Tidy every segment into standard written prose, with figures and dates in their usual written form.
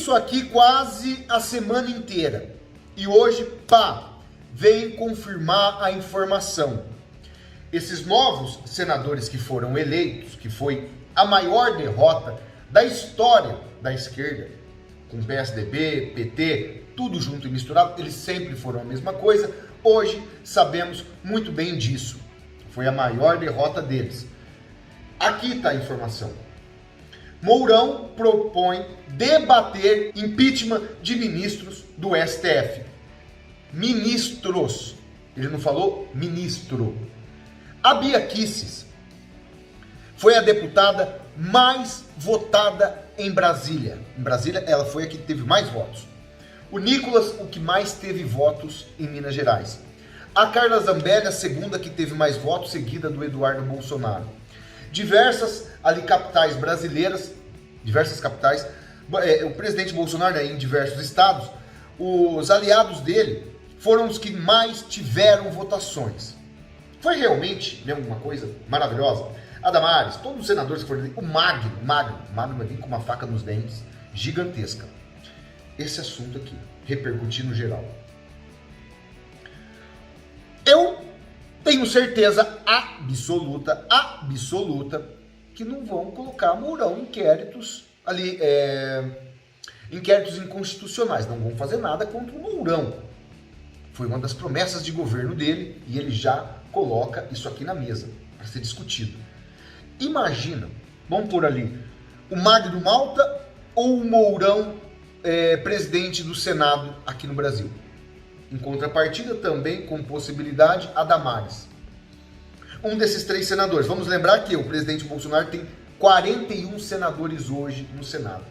isso aqui quase a semana inteira. E hoje, pá, vem confirmar a informação. Esses novos senadores que foram eleitos, que foi a maior derrota da história da esquerda, com PSDB, PT, tudo junto e misturado, eles sempre foram a mesma coisa. Hoje sabemos muito bem disso. Foi a maior derrota deles. Aqui está a informação. Mourão propõe debater impeachment de ministros do STF. Ministros. Ele não falou ministro. A Bia Kicis foi a deputada mais votada em Brasília. Em Brasília, ela foi a que teve mais votos. O Nicolas, o que mais teve votos em Minas Gerais. A Carla Zambelli, a segunda que teve mais votos, seguida do Eduardo Bolsonaro. Diversas ali capitais brasileiras, diversas capitais, o presidente Bolsonaro em diversos estados, os aliados dele foram os que mais tiveram votações. Foi realmente, né, uma coisa maravilhosa. A Damares, todos os senadores que foram ali, o Magno vai vir com uma faca nos dentes, gigantesca. Esse assunto aqui, repercutir no geral. Eu tenho certeza absoluta, que não vão colocar Mourão inquéritos ali, inquéritos inconstitucionais, não vão fazer nada contra o Mourão. Foi uma das promessas de governo dele e ele já coloca isso aqui na mesa para ser discutido. Imagina, vamos pôr ali, o Magno Malta ou o Mourão presidente do Senado aqui no Brasil. Em contrapartida também com possibilidade a Damares. Um desses 3 senadores. Vamos lembrar que o presidente Bolsonaro tem 41 senadores hoje no Senado.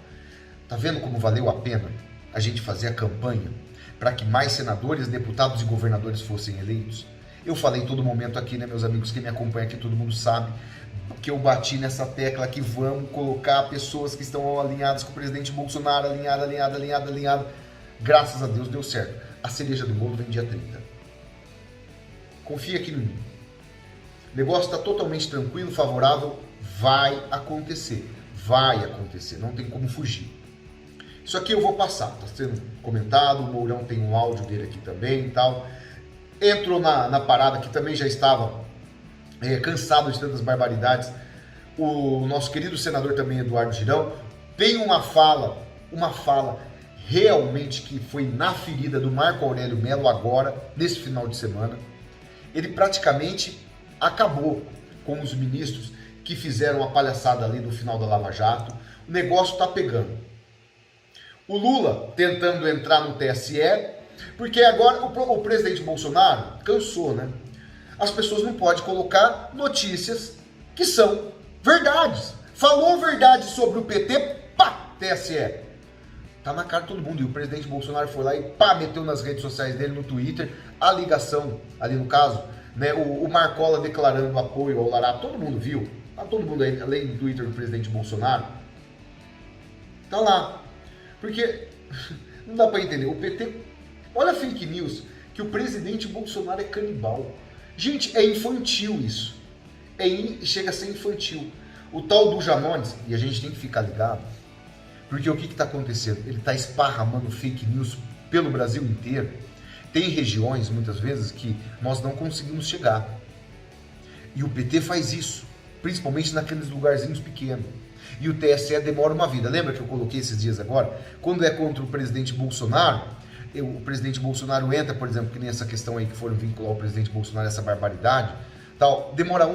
Tá vendo como valeu a pena a gente fazer a campanha para que mais senadores, deputados e governadores fossem eleitos? Eu falei em todo momento aqui, né, meus amigos, quem me acompanha aqui, todo mundo sabe que eu bati nessa tecla que vamos colocar pessoas que estão alinhadas com o presidente Bolsonaro, alinhada. Graças a Deus deu certo. A cereja do bolo vem dia 30. Confia aqui em mim. O negócio está totalmente tranquilo, favorável, vai acontecer, não tem como fugir. Isso aqui eu vou passar, está sendo comentado, o Mourão tem um áudio dele aqui também e tal. Entrou na parada que também já estava cansado de tantas barbaridades. O nosso querido senador também, Eduardo Girão, tem uma fala realmente que foi na ferida do Marco Aurélio Mello agora, nesse final de semana. Ele praticamente acabou com os ministros que fizeram a palhaçada ali no final da Lava Jato. O negócio tá pegando. O Lula tentando entrar no TSE, porque agora o presidente Bolsonaro cansou, né? As pessoas não podem colocar notícias que são verdades. Falou verdade sobre o PT, pá, TSE. Tá na cara de todo mundo. E o presidente Bolsonaro foi lá e pá, meteu nas redes sociais dele, no Twitter, a ligação, ali no caso, né, o Marcola declarando apoio ao Lará. Todo mundo viu. Tá todo mundo aí, além do Twitter do presidente Bolsonaro. Tá lá. Porque não dá pra entender. O PT, olha a fake news, que o presidente Bolsonaro é canibal. Gente, é infantil isso. Chega a ser infantil. O tal do Janones, e a gente tem que ficar ligado, porque o que está acontecendo? Ele está esparramando fake news pelo Brasil inteiro. Tem regiões, muitas vezes, que nós não conseguimos chegar. E o PT faz isso, principalmente naqueles lugarzinhos pequenos. E o TSE demora uma vida. Lembra que eu coloquei esses dias agora? Quando é contra o presidente Bolsonaro, o presidente Bolsonaro entra, por exemplo, que nem essa questão aí que foram vincular o presidente Bolsonaro a essa barbaridade, tal, demora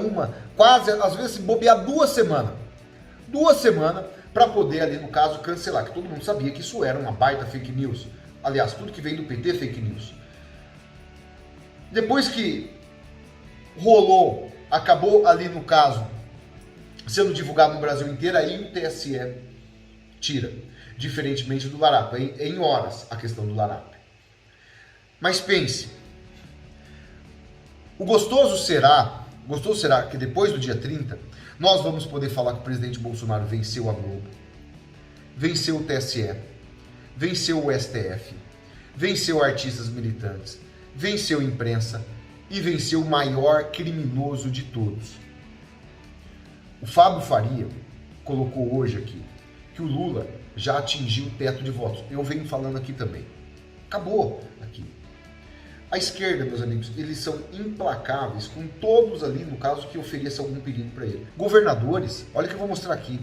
quase, às vezes, se bobear 2 semanas. 2 semanas para poder ali, no caso, cancelar, que todo mundo sabia que isso era uma baita fake news. Aliás, tudo que vem do PT é fake news. Depois que rolou, acabou ali, no caso, sendo divulgado no Brasil inteiro, aí o TSE tira, diferentemente do Larap, em horas a questão do Larap. Mas pense, gostoso será que depois do dia 30, nós vamos poder falar que o presidente Bolsonaro venceu a Globo, venceu o TSE, venceu o STF, venceu artistas militantes, venceu a imprensa e venceu o maior criminoso de todos. O Fábio Faria colocou hoje aqui que o Lula já atingiu o teto de votos. Eu venho falando aqui também. Acabou aqui. A esquerda, meus amigos, eles são implacáveis com todos ali, no caso, que ofereça algum perigo para ele. Governadores, olha o que eu vou mostrar aqui.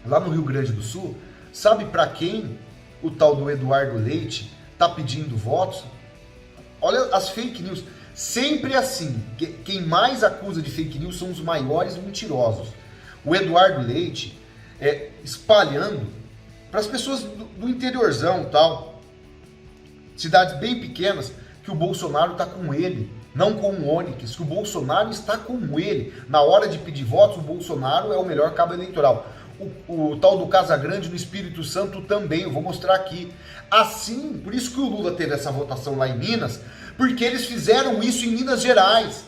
Lá no Rio Grande do Sul, sabe para quem o tal do Eduardo Leite está pedindo votos? Olha as fake news. Sempre assim. Quem mais acusa de fake news são os maiores mentirosos. O Eduardo Leite espalhando para as pessoas do interiorzão, tal, cidades bem pequenas, que o Bolsonaro está com ele, não com o Onyx, que o Bolsonaro está com ele. Na hora de pedir votos, o Bolsonaro é o melhor cabo eleitoral. O tal do Casagrande no Espírito Santo também, eu vou mostrar aqui. Assim, por isso que o Lula teve essa votação lá em Minas, porque eles fizeram isso em Minas Gerais.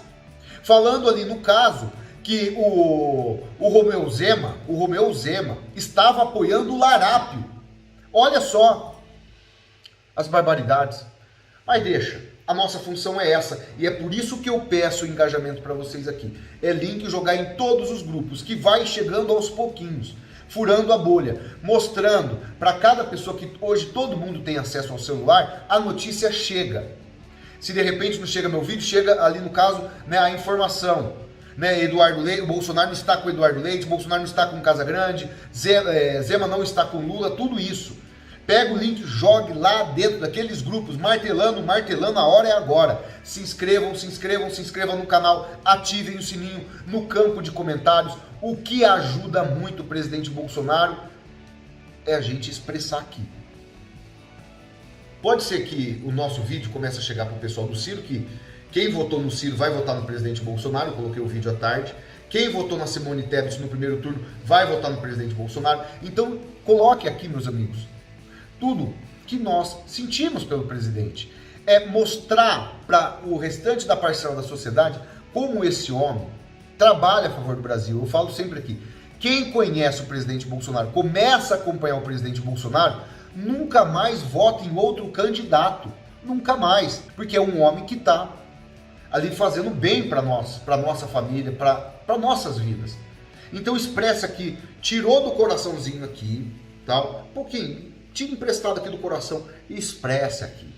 Falando ali no caso que o Romeu Zema estava apoiando o Larápio. Olha só as barbaridades. Mas deixa, a nossa função é essa, e é por isso que eu peço o engajamento para vocês aqui. É link jogar em todos os grupos, que vai chegando aos pouquinhos, furando a bolha, mostrando para cada pessoa que hoje todo mundo tem acesso ao celular, a notícia chega. Se de repente não chega meu vídeo, chega ali no caso, né, a informação. Né, Eduardo Leite, o Bolsonaro não está com o Eduardo Leite, o Bolsonaro não está com o Casagrande, Zema não está com Lula, tudo isso. Pega o link, jogue lá dentro daqueles grupos, martelando, a hora é agora. Se inscrevam no canal, ativem o sininho no campo de comentários. O que ajuda muito o presidente Bolsonaro é a gente expressar aqui. Pode ser que o nosso vídeo comece a chegar para o pessoal do Ciro, que quem votou no Ciro vai votar no presidente Bolsonaro, eu coloquei o vídeo à tarde. Quem votou na Simone Tebet no primeiro turno vai votar no presidente Bolsonaro. Então, coloque aqui, meus amigos, tudo que nós sentimos pelo presidente. É mostrar para o restante da parcela da sociedade como esse homem trabalha a favor do Brasil. Eu falo sempre aqui, quem conhece o presidente Bolsonaro, começa a acompanhar o presidente Bolsonaro, nunca mais vota em outro candidato. Nunca mais. Porque é um homem que está ali fazendo bem para nós, para nossa família, para nossas vidas. Então expressa aqui, tirou do coraçãozinho aqui, tal, um pouquinho, tira emprestado aqui do coração e expressa aqui.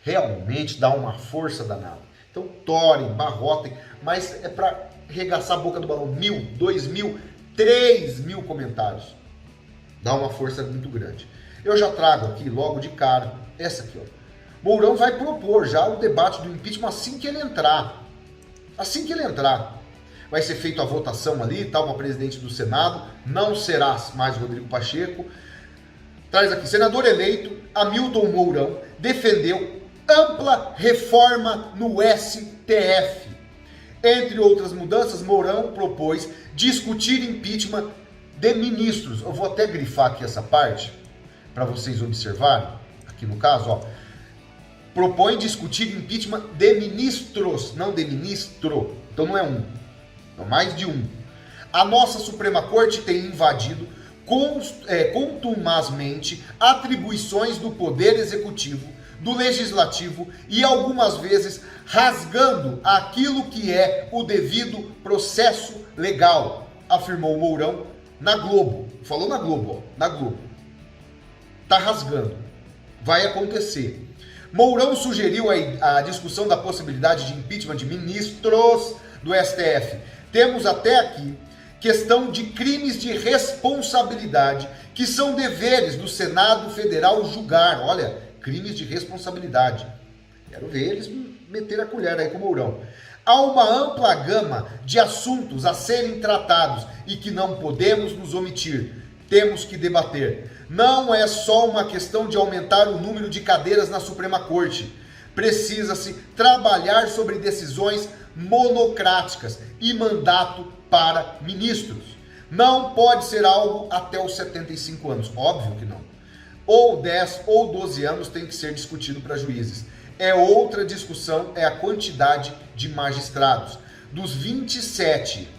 Realmente dá uma força danada. Então torem, barrotem, mas é para regaçar a boca do balão. 1.000, 2.000, 3.000 comentários. Dá uma força muito grande. Eu já trago aqui logo de cara, essa aqui, ó. Mourão vai propor já o debate do impeachment assim que ele entrar. Assim que ele entrar. Vai ser feita a votação ali, tal, para presidente do Senado. Não será mais Rodrigo Pacheco. Traz aqui, senador eleito, Hamilton Mourão, defendeu ampla reforma no STF. Entre outras mudanças, Mourão propôs discutir impeachment de ministros. Eu vou até grifar aqui essa parte, para vocês observarem. Aqui no caso, ó. Propõe discutir impeachment de ministros, não de ministro. Então não é um, é mais de um. A nossa Suprema Corte tem invadido contumazmente atribuições do Poder Executivo, do Legislativo e algumas vezes rasgando aquilo que é o devido processo legal, afirmou Mourão na Globo. Falou na Globo, ó, na Globo. Tá rasgando. Vai acontecer. Mourão sugeriu a discussão da possibilidade de impeachment de ministros do STF. Temos até aqui questão de crimes de responsabilidade, que são deveres do Senado Federal julgar. Olha, crimes de responsabilidade. Quero ver eles meter a colher aí com o Mourão. Há uma ampla gama de assuntos a serem tratados e que não podemos nos omitir. Temos que debater. Não é só uma questão de aumentar o número de cadeiras na Suprema Corte. Precisa-se trabalhar sobre decisões monocráticas e mandato para ministros. Não pode ser algo até os 75 anos. Óbvio que não. Ou 10 ou 12 anos tem que ser discutido para juízes. É outra discussão, é a quantidade de magistrados. Dos 27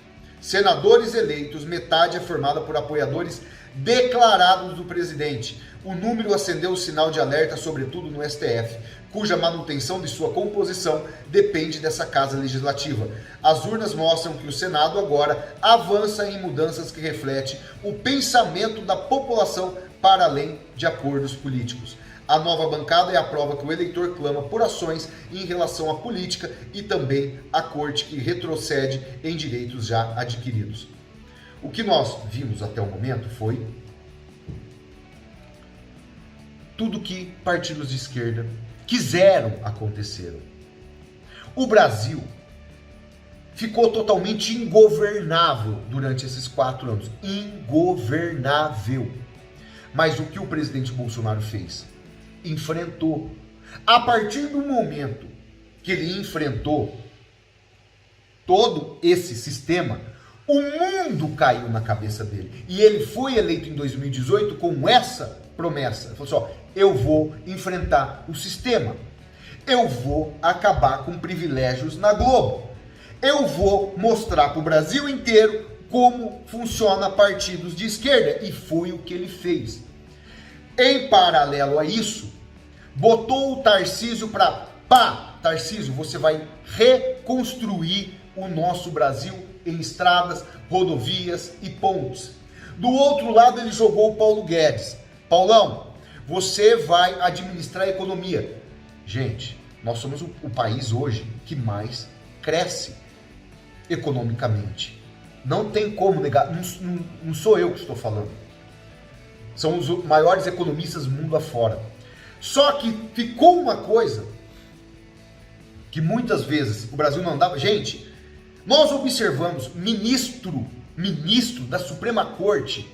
senadores eleitos, metade é formada por apoiadores declarados do presidente. O número acendeu o sinal de alerta, sobretudo no STF, cuja manutenção de sua composição depende dessa casa legislativa. As urnas mostram que o Senado agora avança em mudanças que refletem o pensamento da população para além de acordos políticos. A nova bancada é a prova que o eleitor clama por ações em relação à política e também à corte que retrocede em direitos já adquiridos. O que nós vimos até o momento foi tudo que partidos de esquerda quiseram acontecer. O Brasil ficou totalmente ingovernável durante esses 4 anos. Ingovernável. Mas o que o presidente Bolsonaro fez? Enfrentou. A partir do momento que ele enfrentou todo esse sistema, o mundo caiu na cabeça dele. E ele foi eleito em 2018 com essa promessa. Ele falou assim, ó, eu vou enfrentar o sistema. Eu vou acabar com privilégios na Globo. Eu vou mostrar para o Brasil inteiro como funciona partidos de esquerda. E foi o que ele fez. Em paralelo a isso, botou o Tarcísio para, Tarcísio, você vai reconstruir o nosso Brasil em estradas, rodovias e pontes. Do outro lado, ele jogou o Paulo Guedes. Paulão, você vai administrar a economia. Gente, nós somos o país hoje que mais cresce economicamente. Não tem como negar, não sou eu que estou falando. São os maiores economistas do mundo afora. Só que ficou uma coisa que muitas vezes o Brasil não andava. Gente, nós observamos ministro da Suprema Corte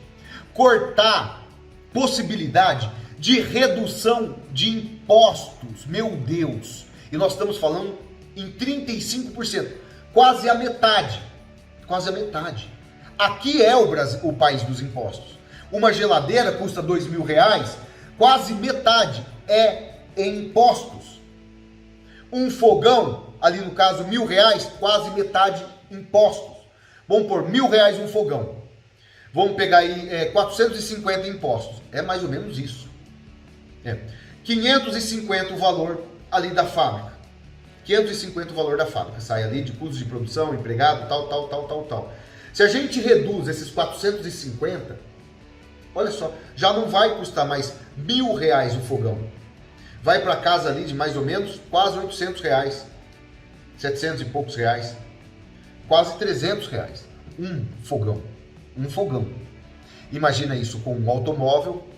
cortar possibilidade de redução de impostos. Meu Deus! E nós estamos falando em 35%. Quase a metade. Quase a metade. Aqui é o Brasil, o país dos impostos. Uma geladeira custa R$2.000, quase metade é em impostos. Um fogão, ali no caso R$1.000, quase metade impostos. Vamos pôr R$1.000 um fogão. Vamos pegar aí 450 impostos. É mais ou menos isso. 550 o valor ali da fábrica. 550 o valor da fábrica. Sai ali de custos de produção, empregado, tal. Se a gente reduz esses 450, olha só, já não vai custar mais R$1.000 o fogão. Vai para casa ali de mais ou menos quase R$800. 700 e poucos reais. Quase R$300. Um fogão. Um fogão. Imagina isso com um automóvel.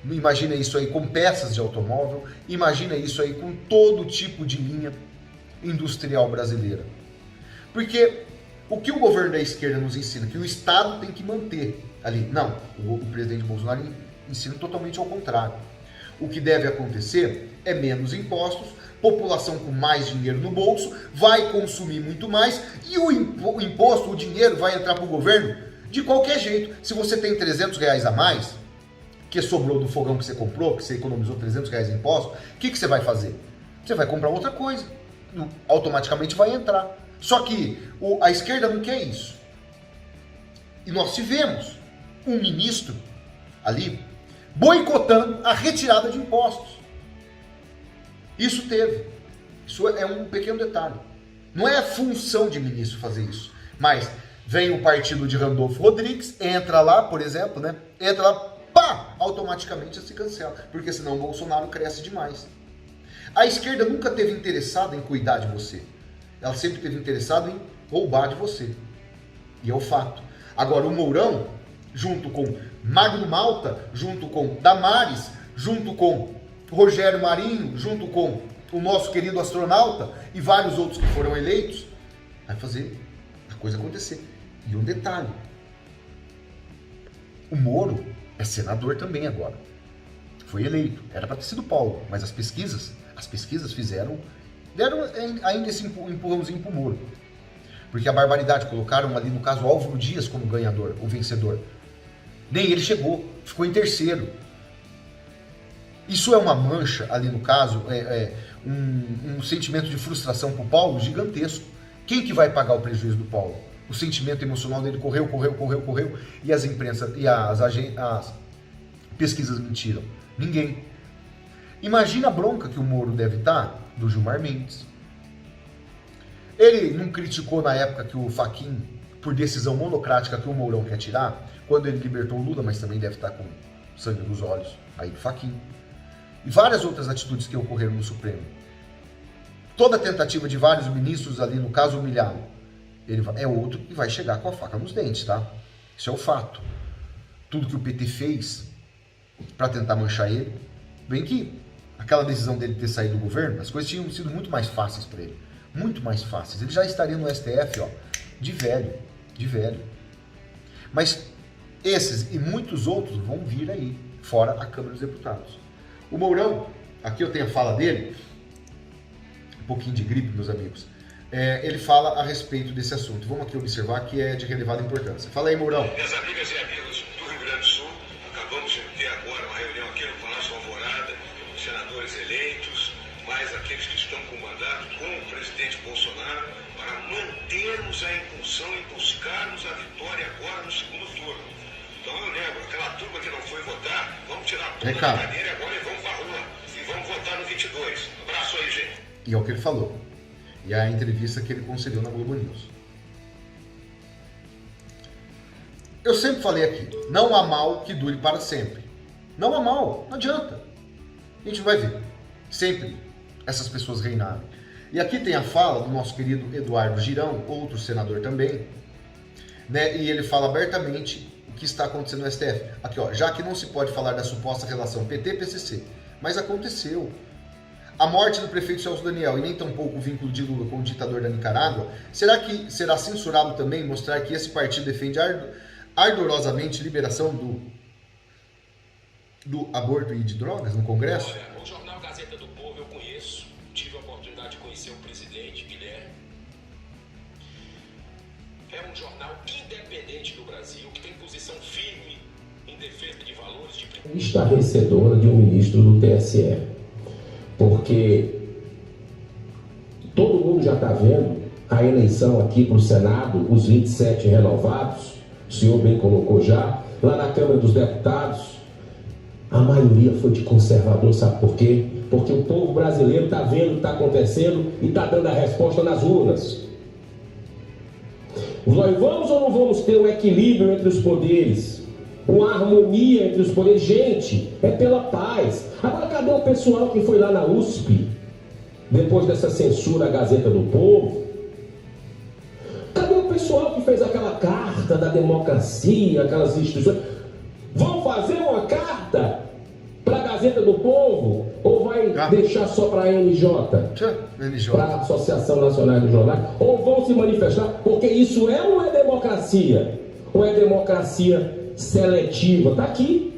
Imagina isso aí com peças de automóvel. Imagina isso aí com todo tipo de linha industrial brasileira. Porque o que o governo da esquerda nos ensina? Que o Estado tem que manter ali. Não, o presidente Bolsonaro ensina totalmente ao contrário. O que deve acontecer é menos impostos, população com mais dinheiro no bolso, vai consumir muito mais e o imposto, o dinheiro vai entrar para o governo de qualquer jeito. Se você tem R$300 a mais, que sobrou do fogão que você comprou, que você economizou R$300 em imposto, o que você vai fazer? Você vai comprar outra coisa, automaticamente vai entrar. Só que a esquerda não quer isso. E nós tivemos um ministro ali boicotando a retirada de impostos. Isso teve. Isso é um pequeno detalhe. Não é a função de ministro fazer isso. Mas vem o partido de Randolfo Rodrigues, entra lá, por exemplo, né? Entra lá, automaticamente se cancela. Porque senão o Bolsonaro cresce demais. A esquerda nunca teve interessada em cuidar de você. Ela sempre teve interessada em roubar de você. E é o fato. Agora o Mourão, junto com Magno Malta, junto com Damares, junto com Rogério Marinho, junto com o nosso querido astronauta e vários outros que foram eleitos, vai fazer a coisa acontecer. E um detalhe, o Moro é senador também agora. Foi eleito, era para ter sido Paulo, mas as pesquisas deram ainda esse empurrãozinho pro Moro. Porque a barbaridade, colocaram ali no caso Álvaro Dias como ganhador, o vencedor. Nem ele chegou, ficou em terceiro. Isso é uma mancha ali no caso, um sentimento de frustração pro Paulo gigantesco. Quem que vai pagar o prejuízo do Paulo? O sentimento emocional dele correu, e as imprensas e as pesquisas mentiram. Ninguém. Imagina a bronca que o Moro deve estar do Gilmar Mendes. Ele não criticou na época que o Fachin, por decisão monocrática que o Mourão quer tirar, quando ele libertou o Lula, mas também deve estar com sangue dos olhos, aí do Fachin. E várias outras atitudes que ocorreram no Supremo. Toda tentativa de vários ministros ali, no caso humilhá-lo, ele é outro que vai chegar com a faca nos dentes, tá? Isso é o fato. Tudo que o PT fez para tentar manchar ele, bem que aquela decisão dele ter saído do governo, as coisas tinham sido muito mais fáceis para ele. Muito mais fáceis. Ele já estaria no STF, ó, de velho. De velho. Mas esses e muitos outros vão vir aí, fora a Câmara dos Deputados. O Mourão, aqui eu tenho a fala dele, um pouquinho de gripe, meus amigos. Ele fala a respeito desse assunto. Vamos aqui observar que é de relevada importância. Fala aí, Mourão. Minhas amigas e amigos do Rio Grande do Sul, acabamos de ter agora uma reunião aqui no Palácio Alvorada, senadores eleitos, mais aqueles que estão com mandato, com o presidente Bolsonaro, para mantermos a impulsão e buscarmos a vitória agora no segundo turno. Então eu lembro, aquela turma que não foi votar, vamos tirar a turma da cadeira agora e vamos para a rua. E vamos votar no 22. Abraço aí, gente. E é o que ele falou. E a entrevista que ele concedeu na Globo News. Eu sempre falei aqui, não há mal que dure para sempre. Não há mal, não adianta. A gente vai ver. Sempre essas pessoas reinarem. E aqui tem a fala do nosso querido Eduardo Girão, outro senador também, né? E ele fala abertamente o que está acontecendo no STF. Aqui, ó, já que não se pode falar da suposta relação PT-PCC, mas aconteceu. A morte do prefeito Celso Daniel e nem tampouco o vínculo de Lula com o ditador da Nicarágua, será que será censurado também mostrar que esse partido defende ardorosamente liberação do aborto e de drogas no Congresso? Olha, o jornal Gazeta do Povo eu conheço, tive a oportunidade de conhecer o presidente, Guilherme. É um jornal independente do Brasil, que tem posição firme em defesa de valores de... Estarrecedora de um ministro do TSE. Porque todo mundo já está vendo a eleição aqui para o Senado, os 27 renovados, o senhor bem colocou já, lá na Câmara dos Deputados, a maioria foi de conservador, sabe por quê? Porque o povo brasileiro está vendo o que está acontecendo e está dando a resposta nas urnas. Nós vamos ou não vamos ter um equilíbrio entre os poderes? Uma harmonia entre os poderes? Gente, é pela paz. Agora, cadê o pessoal que foi lá na USP, depois dessa censura à Gazeta do Povo? Cadê o pessoal que fez aquela carta da democracia, aquelas instituições? Vão fazer uma carta para a Gazeta do Povo? Ou vai deixar só para a NJ? Para a Associação Nacional de Jornais? Ou vão se manifestar? Porque isso é ou é democracia? Ou é democracia seletiva? Tá aqui.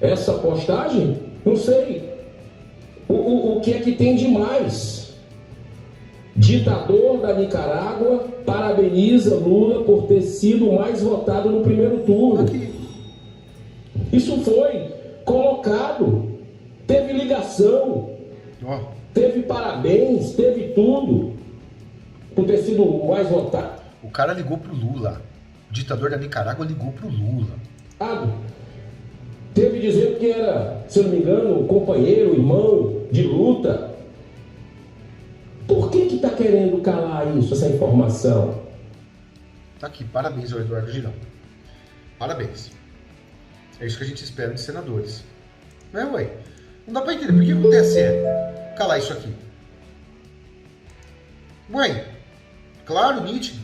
Essa postagem, não sei. O que é que tem de mais? Ditador da Nicarágua parabeniza Lula por ter sido o mais votado no primeiro turno. Aqui. Isso foi colocado. Teve ligação. Teve parabéns, teve tudo. Por ter sido o mais votado. O cara ligou pro Lula. O ditador da Nicarágua ligou pro Lula. Teve dizendo que era, se eu não me engano, companheiro, irmão de luta. Por que está querendo calar isso, essa informação? Tá aqui, parabéns ao Eduardo Girão. Parabéns. É isso que a gente espera de senadores. Não é, ué? Não dá pra entender. Por que o TSE calar isso aqui? Ué, claro, nítido.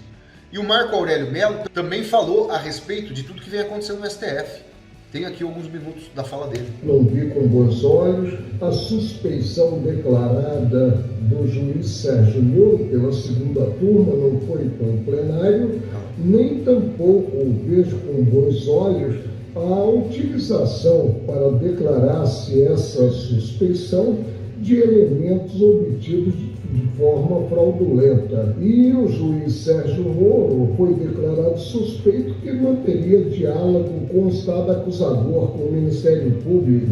E o Marco Aurélio Mello também falou a respeito de tudo que vem acontecendo no STF. Tem aqui alguns minutos da fala dele. Não vi com bons olhos a suspeição declarada do juiz Sérgio Moro pela segunda turma, não foi pelo plenário, nem tampouco vejo com bons olhos a utilização para declarar-se essa suspeição de elementos obtidos de forma fraudulenta. E o juiz Sérgio Moro foi declarado suspeito que manteria diálogo com o Estado acusador, com o Ministério Público.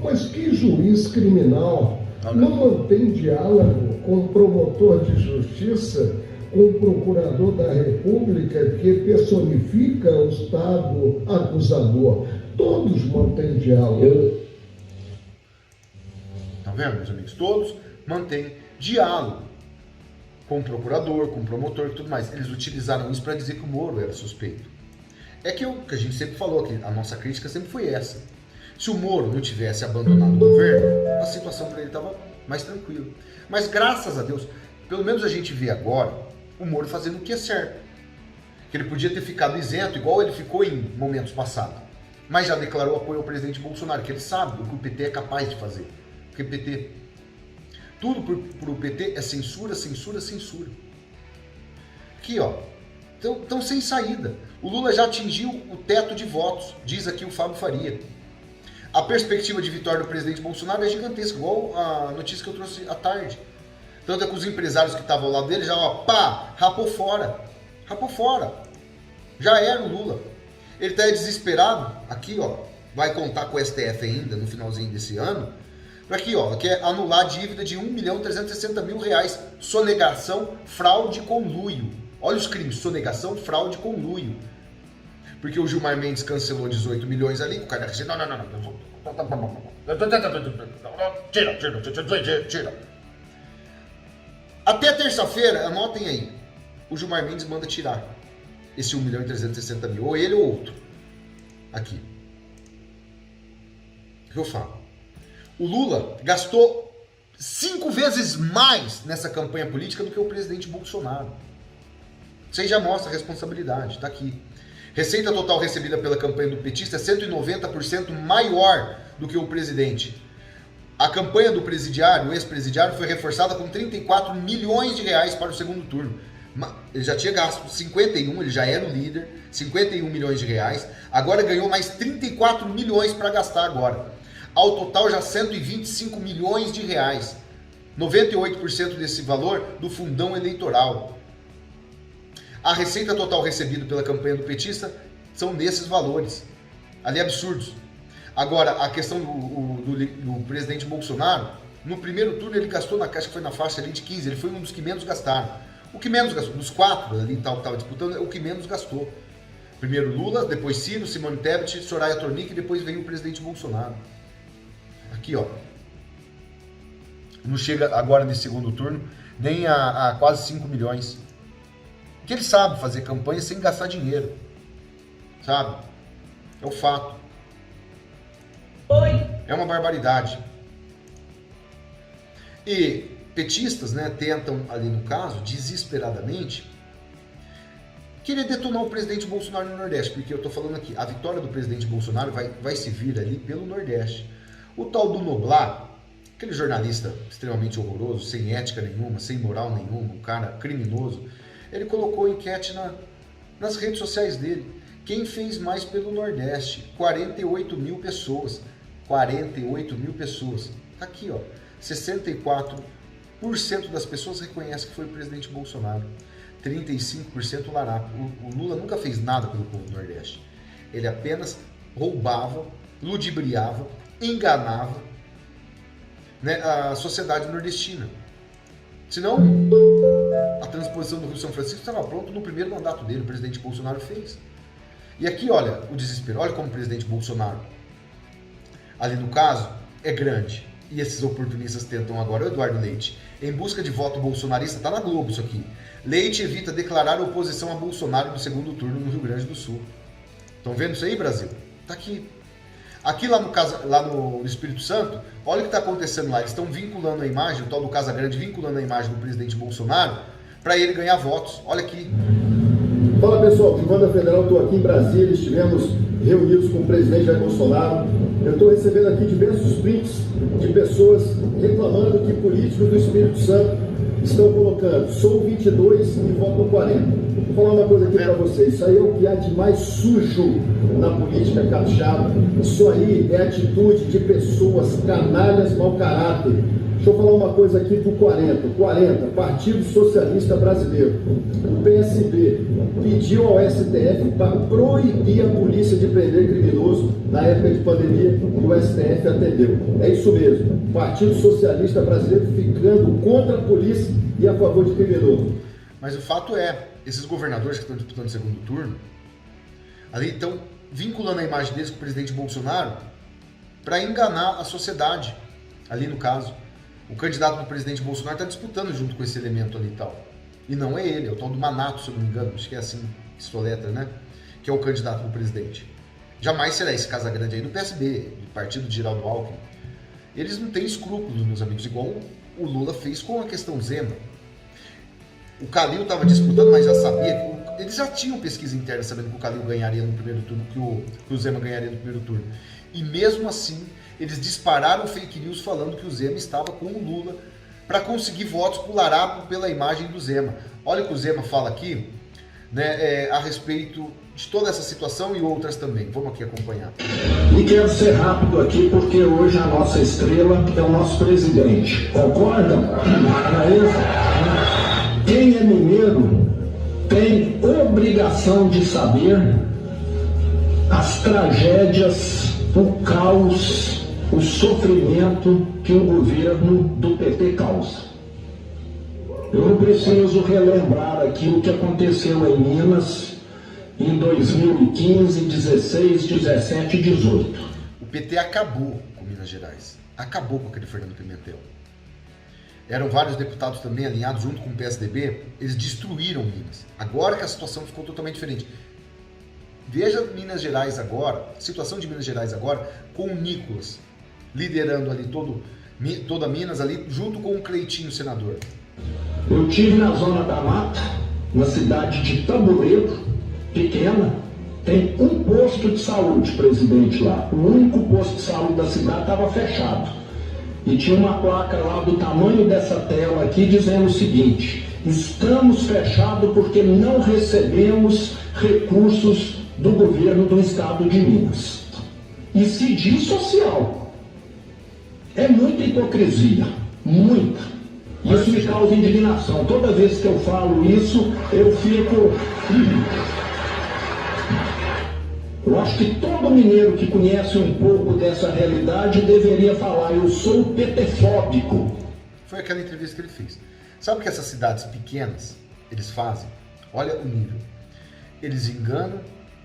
Mas que juiz criminal não mantém diálogo com o promotor de justiça, com o procurador da República, que personifica o Estado acusador? Todos mantêm diálogo. Tá vendo, meus amigos? Todos mantêm diálogo com o procurador, com o promotor e tudo mais. Eles utilizaram isso para dizer que o Moro era suspeito. É que a gente sempre falou, que a nossa crítica sempre foi essa. Se o Moro não tivesse abandonado o governo, a situação para ele estava mais tranquila. Mas graças a Deus, pelo menos a gente vê agora o Moro fazendo o que é certo. Que ele podia ter ficado isento, igual ele ficou em momentos passados. Mas já declarou apoio ao presidente Bolsonaro, que ele sabe o que o PT é capaz de fazer. Porque PT, tudo pro PT é censura, censura, censura. Aqui, ó, estão sem saída. O Lula já atingiu o teto de votos, diz aqui o Fábio Faria. A perspectiva de vitória do presidente Bolsonaro é gigantesca, igual a notícia que eu trouxe à tarde. Tanto é que os empresários que estavam ao lado dele já, ó, pá, rapou fora. Rapou fora. Já era o Lula. Ele está desesperado, aqui, ó, vai contar com o STF ainda no finalzinho desse ano, para aqui, ó, quer anular a dívida de R$1.360.000, sonegação, fraude e conluio. Olha os crimes, sonegação, fraude e conluio. Porque o Gilmar Mendes cancelou 18 milhões ali, o cara disse, não. Tira. Até terça-feira, anotem aí, o Gilmar Mendes manda tirar esse 1.360.000, ou ele ou outro. Aqui. O que eu falo? O Lula gastou 5 vezes mais nessa campanha política do que o presidente Bolsonaro. Isso aí já mostra a responsabilidade, tá aqui. Receita total recebida pela campanha do petista é 190% maior do que o presidente. A campanha do presidiário, o ex-presidiário, foi reforçada com 34 milhões de reais para o segundo turno. Ele já tinha gasto 51, ele já era o líder, 51 milhões de reais. Agora ganhou mais 34 milhões para gastar agora. Ao total já 125 milhões de reais. 98% desse valor do fundão eleitoral. A receita total recebida pela campanha do petista são nesses valores. Ali absurdos. Agora, a questão do presidente Bolsonaro, no primeiro turno ele gastou, acho que foi na faixa ali de 15, ele foi um dos que menos gastaram. O que menos gastou, dos 4 ali que estava disputando, é o que menos gastou. Primeiro Lula, depois Ciro, Simone Tebet, Soraya Tronic e depois veio o presidente Bolsonaro. Aqui, ó. Não chega agora nesse segundo turno nem a quase 5 milhões. Porque ele sabe fazer campanha sem gastar dinheiro. Sabe? É o fato. É uma barbaridade. E petistas, né, tentam ali no caso, desesperadamente, querer detonar o presidente Bolsonaro no Nordeste. Porque eu tô falando aqui, a vitória do presidente Bolsonaro vai se vir ali pelo Nordeste. O tal do Noblar, aquele jornalista extremamente horroroso, sem ética nenhuma, sem moral nenhuma, um cara criminoso, ele colocou enquete nas redes sociais dele. Quem fez mais pelo Nordeste? 48 mil pessoas. 48 mil pessoas. Tá aqui, ó. 64% das pessoas reconhecem que foi o presidente Bolsonaro. 35% Larapo. O Lula nunca fez nada pelo povo do Nordeste. Ele apenas roubava, ludibriava, enganava, né, a sociedade nordestina. Senão, a transposição do Rio São Francisco estava pronta no primeiro mandato dele, o presidente Bolsonaro fez. E aqui, olha o desespero, olha como o presidente Bolsonaro, ali no caso, é grande. E esses oportunistas tentam agora, o Eduardo Leite, em busca de voto bolsonarista, tá na Globo isso aqui. Leite evita declarar oposição a Bolsonaro no segundo turno no Rio Grande do Sul. Estão vendo isso aí, Brasil? Tá aqui. Aqui lá no Espírito Santo, olha o que está acontecendo lá. Eles estão vinculando a imagem, o tal do Casagrande, vinculando a imagem do presidente Bolsonaro para ele ganhar votos. Olha aqui. Fala pessoal, Tribuna Federal, estou aqui em Brasília, estivemos reunidos com o presidente Jair Bolsonaro. Eu estou recebendo aqui diversos prints de pessoas reclamando que políticos do Espírito Santo estão colocando sou 22 e voto 40. Vou falar uma coisa aqui para vocês, isso aí é o que há de mais sujo na política capixaba. Isso aí é atitude de pessoas canalhas, mau caráter. Deixa eu falar uma coisa aqui do 40, Partido Socialista Brasileiro. O PSB pediu ao STF para proibir a polícia de prender criminoso na época de pandemia e o STF atendeu. É isso mesmo, Partido Socialista Brasileiro ficando contra a polícia e a favor de criminoso. Mas o fato é, esses governadores que estão disputando o segundo turno, ali estão vinculando a imagem deles com o presidente Bolsonaro para enganar a sociedade, ali no caso. O candidato do presidente Bolsonaro está disputando junto com esse elemento ali e tal. E não é ele, é o tal do Manato, se eu não me engano, acho que é assim que se soletra, né? que é o candidato do presidente. Jamais será esse Casagrande aí do PSB, do partido de Geraldo Alckmin. Eles não têm escrúpulos, meus amigos, igual o Lula fez com a questão Zema. O Calil estava disputando, mas já sabia que eles já tinham pesquisa interna sabendo que o Calil ganharia no primeiro turno, que o Zema ganharia no primeiro turno. E mesmo assim, eles dispararam fake news falando que o Zema estava com o Lula para conseguir votos por Larapo pela imagem do Zema. Olha o que o Zema fala aqui, né, a respeito de toda essa situação e outras também. Vamos aqui acompanhar. E quero ser rápido aqui porque hoje a nossa estrela é o nosso presidente. Concordam? Não é isso? Quem é mineiro tem obrigação de saber as tragédias, o caos, o sofrimento que o governo do PT causa. Eu não preciso relembrar aqui o que aconteceu em Minas em 2015, 16, 17 e 18. O PT acabou com Minas Gerais. Acabou com aquele Fernando Pimentel. Eram vários deputados também alinhados junto com o PSDB. Eles destruíram Minas. Agora que a situação ficou totalmente diferente. Veja Minas Gerais agora, a situação de Minas Gerais agora, com o Nicolas liderando ali toda Minas ali, junto com o Cleitinho, senador. Eu estive na Zona da Mata, na cidade de Tamborego, pequena, tem um posto de saúde, presidente, lá. O único posto de saúde da cidade estava fechado. E tinha uma placa lá do tamanho dessa tela aqui dizendo o seguinte: estamos fechados porque não recebemos recursos do governo do estado de Minas. E se diz social. É muita hipocrisia, muita. Isso me causa indignação. Toda vez que eu falo isso, eu fico... Eu acho que todo mineiro que conhece um pouco dessa realidade deveria falar: eu sou petefóbico. Foi aquela entrevista que ele fez. Sabe o que essas cidades pequenas, eles fazem? Olha o nível. Eles enganam,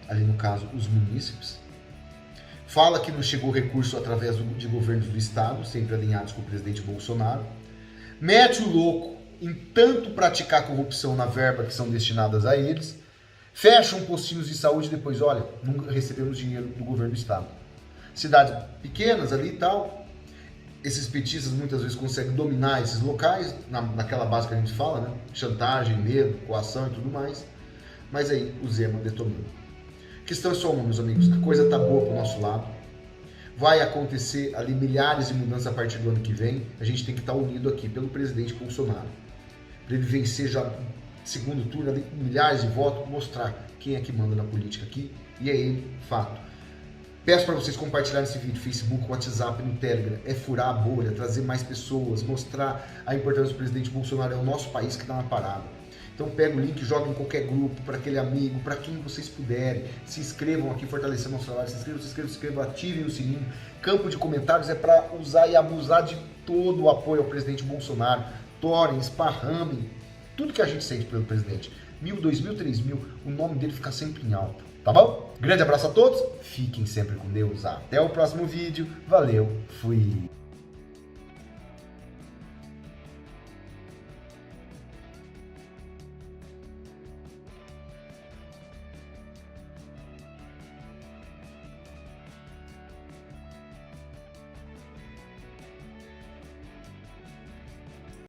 ali no caso, os munícipes. Fala que não chegou recurso através de governos do estado, sempre alinhados com o presidente Bolsonaro. Mete o louco em tanto praticar corrupção na verba que são destinadas a eles. Fecham postinhos de saúde e depois, olha, não recebemos dinheiro do governo do estado. Cidades pequenas ali e tal, esses petistas muitas vezes conseguem dominar esses locais, naquela base que a gente fala, né? Chantagem, medo, coação e tudo mais. Mas aí o Zema detonou. A questão é só uma, meus amigos, a coisa tá boa pro nosso lado. Vai acontecer ali milhares de mudanças a partir do ano que vem. A gente tem que estar unido aqui pelo presidente Bolsonaro. Para ele vencer já segundo turno, ali, milhares de votos, mostrar quem é que manda na política aqui. E é ele, fato. Peço para vocês compartilharem esse vídeo, Facebook, WhatsApp, no Telegram. É furar a bolha, trazer mais pessoas, mostrar a importância do presidente Bolsonaro. É o nosso país que está na parada. Então pega o link, joga em qualquer grupo, para aquele amigo, para quem vocês puderem. Se inscrevam aqui, fortalecendo nosso trabalho. Se inscrevam, ativem o sininho. Campo de comentários é para usar e abusar de todo o apoio ao presidente Bolsonaro. Torem, esparramem, tudo que a gente sente pelo presidente. 1.000, 2.000, 3.000, o nome dele fica sempre em alta. Tá bom? Grande abraço a todos, fiquem sempre com Deus. Até o próximo vídeo. Valeu, fui!